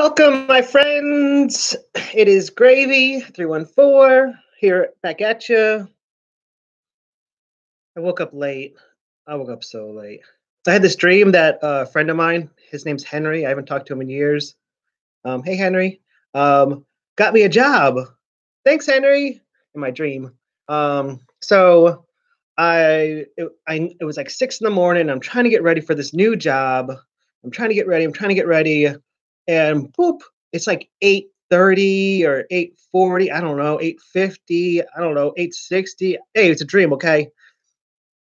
Welcome, my friends. It is Gravy 314 here back at you. I woke up late. I woke up so late. So I had this dream that a friend of mine, his name's Henry. I haven't talked to him in years. Hey, Henry. Got me a job. Thanks, Henry. In my dream. So it was like 6 in the morning. I'm trying to get ready for this new job. I'm trying to get ready. And boop, it's like 8:30 or 8:40. I don't know, 8:50. I don't know, 8:60. Hey, it's a dream, okay?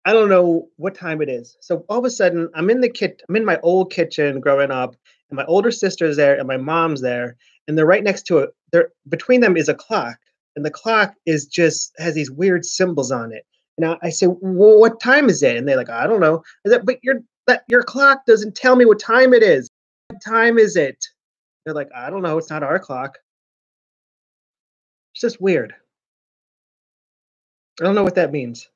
I don't know what time it is. So all of a sudden, I'm in my old kitchen growing up, and my older sister's there, and my mom's there, and they're right next to it. There between them is a clock, and the clock is just has these weird symbols on it. And I say, well, what time is it? And they're like, I don't know. I said, but your clock doesn't tell me what time it is. What time is it? They're like, I don't know. It's not our clock. It's just weird. I don't know what that means.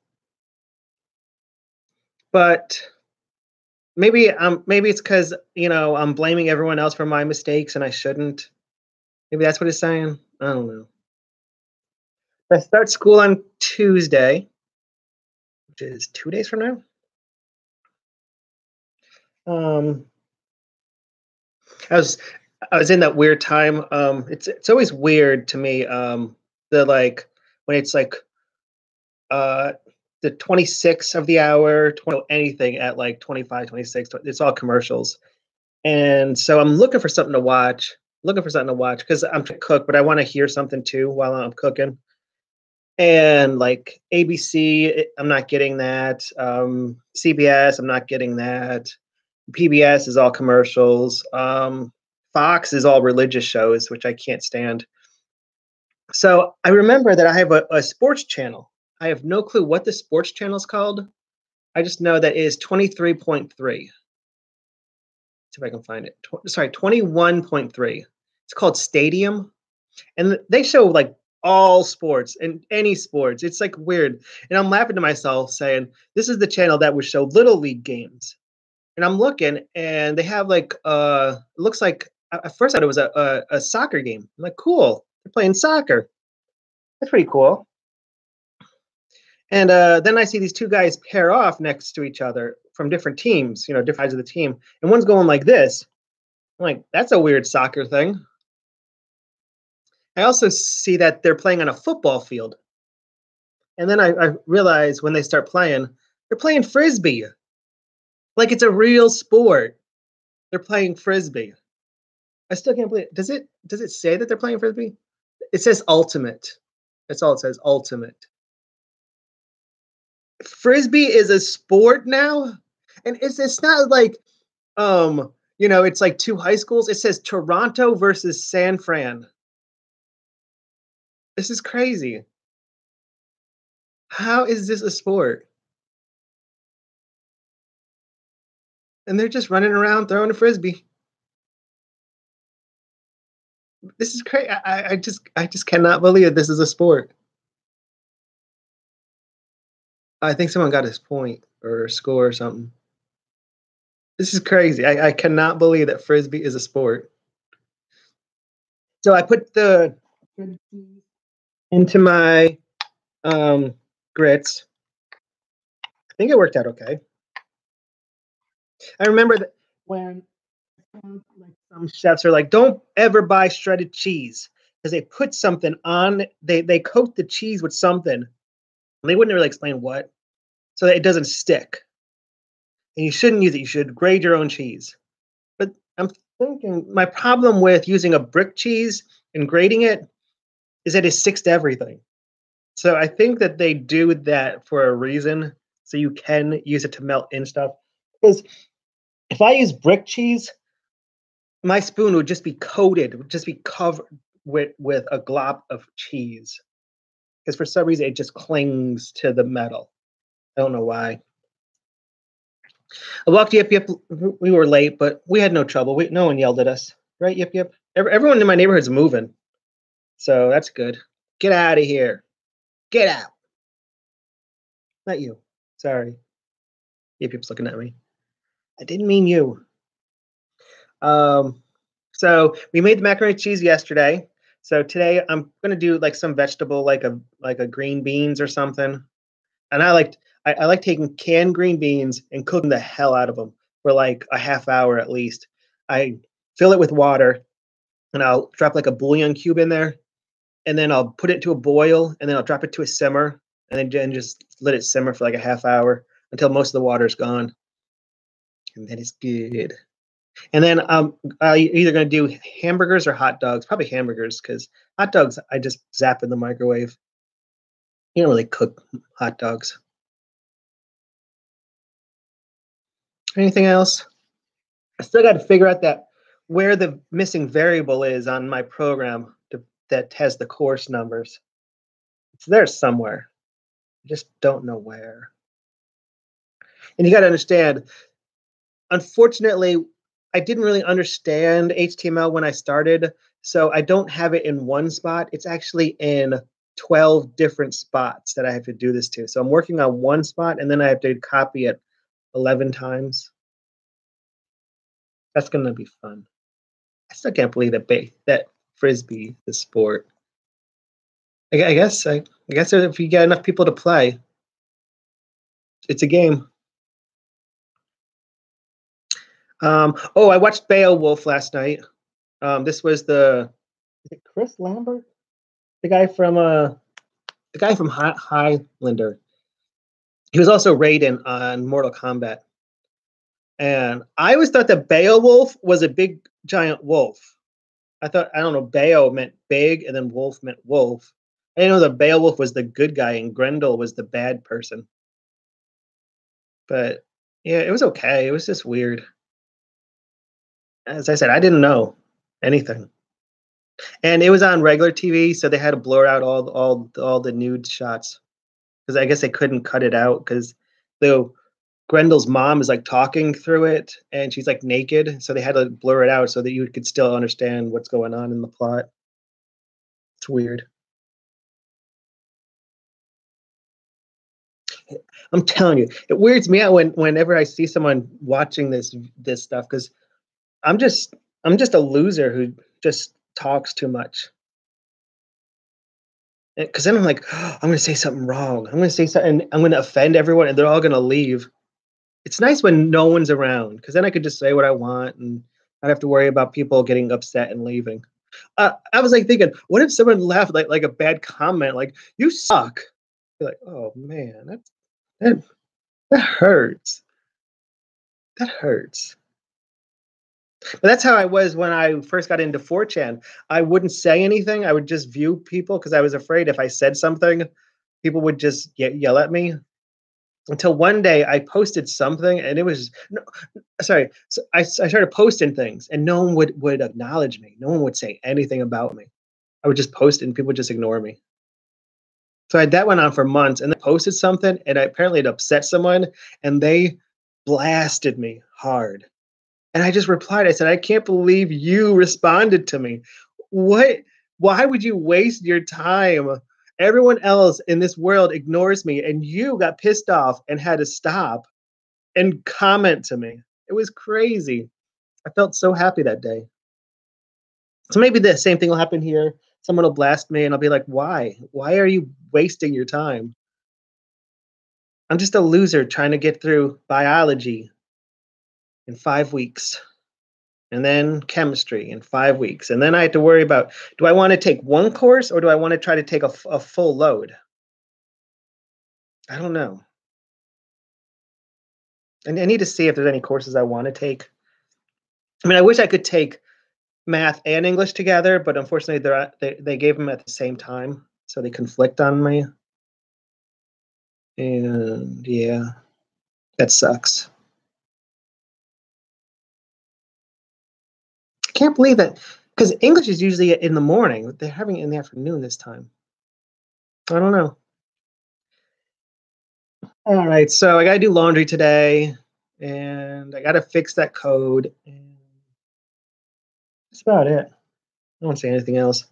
But maybe it's because I'm blaming everyone else for my mistakes and I shouldn't. Maybe that's what it's saying. I don't know. I start school on Tuesday, which is 2 days from now. Um, I was I was in that weird time. It's always weird to me. The like when it's like uh the 26th of the hour, 20, anything at like 25, 26. It's all commercials. And so I'm looking for something to watch because I'm trying to cook, but I want to hear something too while I'm cooking. And like ABC, I'm not getting that. CBS, I'm not getting that. PBS is all commercials. Fox is all religious shows, which I can't stand. So I remember that I have a sports channel. I have no clue what the sports channel is called. I just know that it is 23.3. See if I can find it. Sorry, 21.3. It's called Stadium. And they show like all sports and any sports. It's like weird. And I'm laughing to myself saying, this is the channel that would show little league games. And I'm looking and they have like it looks like at first I thought it was a soccer game. I'm like, cool. They're playing soccer. That's pretty cool. And then I see these two guys pair off next to each other from different teams, different sides of the team. And one's going like this. I'm like, that's a weird soccer thing. I also see that they're playing on a football field. And then I realize when they start playing, they're playing frisbee. Like it's a real sport. They're playing frisbee. I still can't believe it. Does it say that they're playing frisbee? It says ultimate. That's all it says, ultimate. Frisbee is a sport now? And it's not like it's like two high schools. It says Toronto versus San Fran. This is crazy. How is this a sport? And they're just running around throwing a frisbee. This is crazy. I just cannot believe this is a sport. I think someone got his point or score or something. This is crazy. I cannot believe that frisbee is a sport. So I put the into my grits. I think it worked out okay. I remember that when like some chefs are like, don't ever buy shredded cheese because they put something on. They coat the cheese with something. And they wouldn't really explain what, so that it doesn't stick. And you shouldn't use it. You should grade your own cheese. But I'm thinking my problem with using a brick cheese and grading it is that it sticks to everything. So I think that they do that for a reason, so you can use it to melt in stuff. Because if I use brick cheese, my spoon would just be coated, would just be covered with a glob of cheese. Because for some reason it just clings to the metal. I don't know why. I walked Yip Yip. We were late, but we had no trouble. No one yelled at us, right? Yip Yip. Everyone in my neighborhood's moving, so that's good. Get out of here. Get out. Not you. Sorry. Yip Yip's looking at me. I didn't mean you. Um, So we made the macaroni and cheese yesterday. So today I'm gonna do like some vegetable, like a green beans or something. And I like taking canned green beans and cooking the hell out of them for like a half hour at least. I fill it with water and I'll drop like a bouillon cube in there, and then I'll put it to a boil, and then I'll drop it to a simmer, and then just let it simmer for like a half hour until most of the water's gone, and then it's good. And then I either gonna do hamburgers or hot dogs. Probably hamburgers because hot dogs I just zap in the microwave. You don't really cook hot dogs. Anything else? I still got to figure out that where the missing variable is on my program that has the course numbers. It's there somewhere. I just don't know where. And you got to understand, unfortunately, I didn't really understand HTML when I started, so I don't have it in one spot. It's actually in 12 different spots that I have to do this to. So I'm working on one spot and then I have to copy it 11 times. That's going to be fun. I still can't believe that frisbee, the sport. I guess if you get enough people to play, it's a game. Oh, I watched Beowulf last night. This was is it Chris Lambert, the guy from Highlander. He was also Raiden on Mortal Kombat, and I always thought that Beowulf was a big giant wolf. I don't know, Beo meant big, and then wolf meant wolf. I didn't know that Beowulf was the good guy and Grendel was the bad person. But yeah, it was okay. It was just weird. As I said, I didn't know anything, and it was on regular TV, so they had to blur out all the nude shots because I guess they couldn't cut it out because the Grendel's mom is like talking through it, and she's like naked, so they had to blur it out so that you could still understand what's going on in the plot. It's weird. I'm telling you, it weirds me out whenever I see someone watching this stuff because I'm just I'm just a loser who just talks too much. Because then I'm like, "Oh, I'm going to say something wrong. I'm going to say something. I'm going to offend everyone, and they're all going to leave." It's nice when no one's around, because then I could just say what I want, and I don't have to worry about people getting upset and leaving. I was like thinking, what if someone left like a bad comment, like "you suck"? You're like, oh man, that that hurts. That hurts. But that's how I was when I first got into 4chan. I wouldn't say anything. I would just view people because I was afraid if I said something, people would just yell at me. Until one day I posted something and it was no, sorry. So I started posting things and no one would acknowledge me. No one would say anything about me. I would just post it and people would just ignore me. So that went on for months and then I posted something and apparently it upset someone and they blasted me hard. And I just replied, I said, I can't believe you responded to me. What? Why would you waste your time? Everyone else in this world ignores me, and you got pissed off and had to stop and comment to me. It was crazy. I felt so happy that day. So maybe the same thing will happen here. Someone will blast me, and I'll be like, why? Why are you wasting your time? I'm just a loser trying to get through biology in 5 weeks. And then chemistry in 5 weeks. And then I had to worry about, do I want to take one course or do I want to try to take a full load? I don't know. And I need to see if there's any courses I want to take. I mean, I wish I could take math and English together, but unfortunately, they gave them at the same time, so they conflict on me. And yeah, that sucks. I can't believe that because English is usually in the morning. They're having it in the afternoon this time. I don't know. All right, so I gotta do laundry today, and I gotta fix that code, and that's about it. I don't say anything else.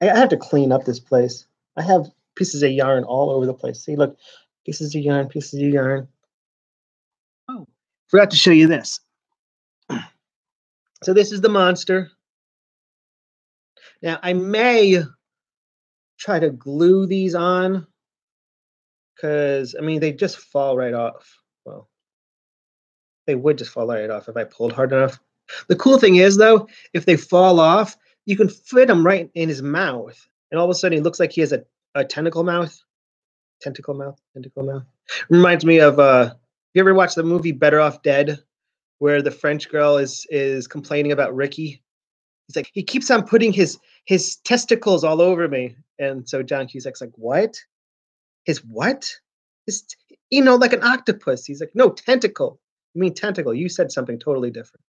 I have to clean up this place. I have pieces of yarn all over the place. See, look, pieces of yarn, pieces of yarn. Oh, forgot to show you this. So this is the monster. Now, I may try to glue these on because, I mean, they just fall right off. Well, they would just fall right off if I pulled hard enough. The cool thing is, though, if they fall off, you can fit them right in his mouth. And all of a sudden, he looks like he has a tentacle mouth. Tentacle mouth, tentacle mouth. Reminds me of, you ever watch the movie Better Off Dead, where the French girl is complaining about Ricky? He's like, he keeps on putting his testicles all over me. And so John Cusack's like, what? His what? His, like an octopus. He's like, no, tentacle. You mean tentacle. You said something totally different.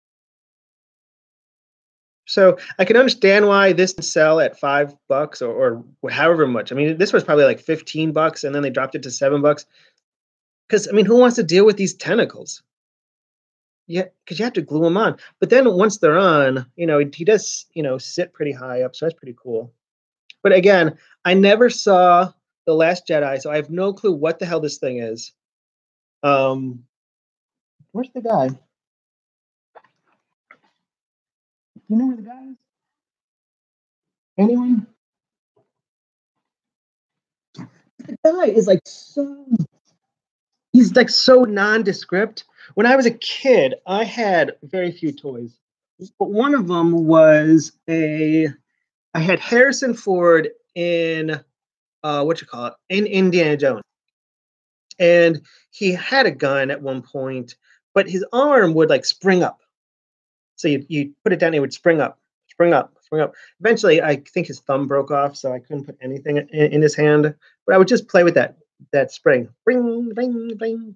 So I can understand why this would sell at $5 or however much. I mean, this was probably like $15 and then they dropped it to $7. Because, I mean, who wants to deal with these tentacles? Yeah, because you have to glue them on. But then once they're on, he does, sit pretty high up. So that's pretty cool. But again, I never saw The Last Jedi, so I have no clue what the hell this thing is. Where's the guy? You know where the guy is? Anyone? The guy is like he's like so nondescript. When I was a kid, I had very few toys. But one of them was I had Harrison Ford in in Indiana Jones. And he had a gun at one point, but his arm would like spring up. So you put it down, it would spring up, spring up, spring up. Eventually, I think his thumb broke off, so I couldn't put anything in his hand. But I would just play with that spring. Ring, ring, ring.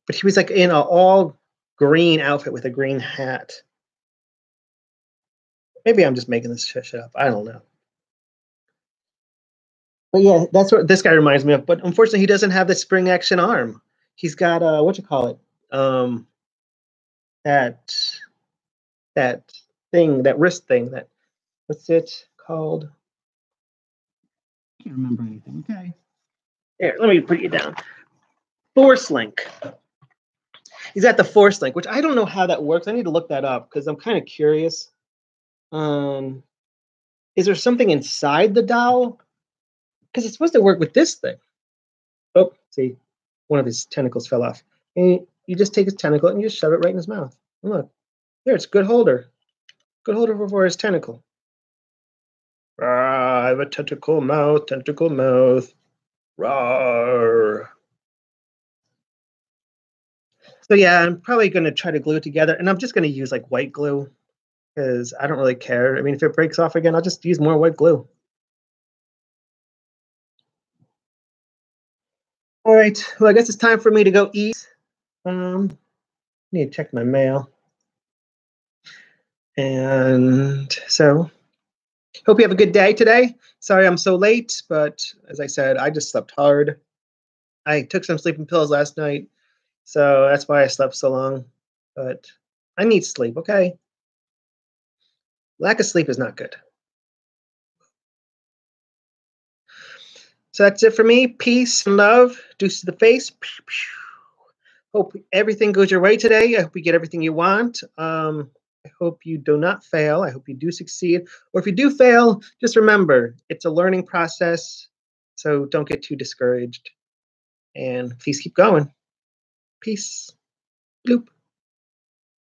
But he was like in an all green outfit with a green hat. Maybe I'm just making this shit up. I don't know. But yeah, that's what this guy reminds me of. But unfortunately, he doesn't have the spring action arm. He's got what you call it? That thing, that wrist thing. What's it called? I can't remember anything. Okay. Here, let me put you down. Force link. He's at the force link, which I don't know how that works. I need to look that up because I'm kind of curious. Is there something inside the doll? Because it's supposed to work with this thing. Oh, see, one of his tentacles fell off. And you just take his tentacle and you just shove it right in his mouth. And look, there, it's a good holder. Good holder for his tentacle. I have a tentacle mouth, tentacle mouth. Rawr. So yeah, I'm probably going to try to glue it together. And I'm just going to use like white glue because I don't really care. I mean, if it breaks off again, I'll just use more white glue. All right. Well, I guess it's time for me to go eat. Need to check my mail. And so, hope you have a good day today. Sorry I'm so late, but as I said, I just slept hard. I took some sleeping pills last night, so that's why I slept so long. But I need sleep, okay? Lack of sleep is not good. So that's it for me. Peace and love. Deuce to the face. Hope everything goes your way today. I hope you get everything you want. I hope you do not fail. I hope you do succeed. Or if you do fail, just remember, it's a learning process. So don't get too discouraged. And please keep going. Peace. Bloop.